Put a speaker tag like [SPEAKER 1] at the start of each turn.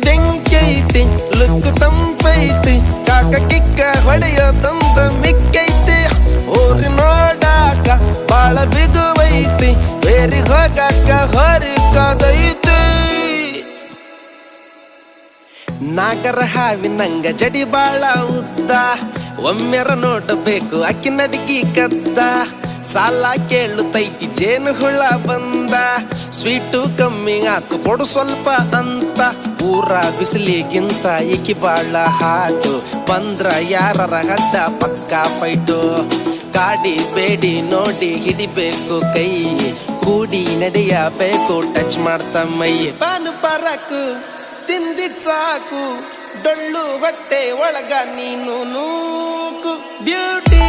[SPEAKER 1] ಬೆಂಕಿ ಐತಿ ಲುಕ್ ತಂಪೈತಿ ಕಾಕ ಕಿಕ್ಕ ಹೊಡೆಯೋದಂದ ಮಿಕ್ಕೈತಿ ಊರಿ ನೋಡಾಕ ಬಾಳ ಬಿಗುವೈತಿ ಬೇರಿ ಹೋಗಾಕ ಹೊರಿಕಾದೈತಿ ನಾಗರ ಹಾವಿನಂಗ ಜಡಿ ಬಾಳ ಉದ್ದ ಒಮ್ಮೆರ ನೋಡಬೇಕು ಅಕ್ಕಿ ನಡಿಗಿ ಕದ್ದ ಸಾಲ ಕೇಳುತ್ತೈತಿ ಜೇನು ಹುಳ ಬಂದ ಸ್ವೀಟು ಕಮ್ಮಿ ಆತು ಕೊಡು ಸ್ವಲ್ಪ ಅಂತ ಊರ ಬಿಸಿಲಿಗಿಂತ ಈಕಿ ಬಾಳ ಹಾಟು ಬಂದ್ರ ಯಾರರ ಹಡ್ಡ ಪಕ್ಕ ಫೈಟು ಕಾಡಿ ಬೇಡಿ ನೋಡಿ ಹಿಡಿಬೇಕು ಕೈ ಕೂಡಿ ನಡೆಯಬೇಕು ಟಚ್ ಮಾಡ್ತ ಮೈ ಪಾನು ಪರಕು ತಿಂದಿದ್ ಸಾಕು ಡೊಳ್ಳು ಹೊಟ್ಟೆ ಒಳಗ ನೀನು ನೂಕು ಬ್ಯೂಟಿ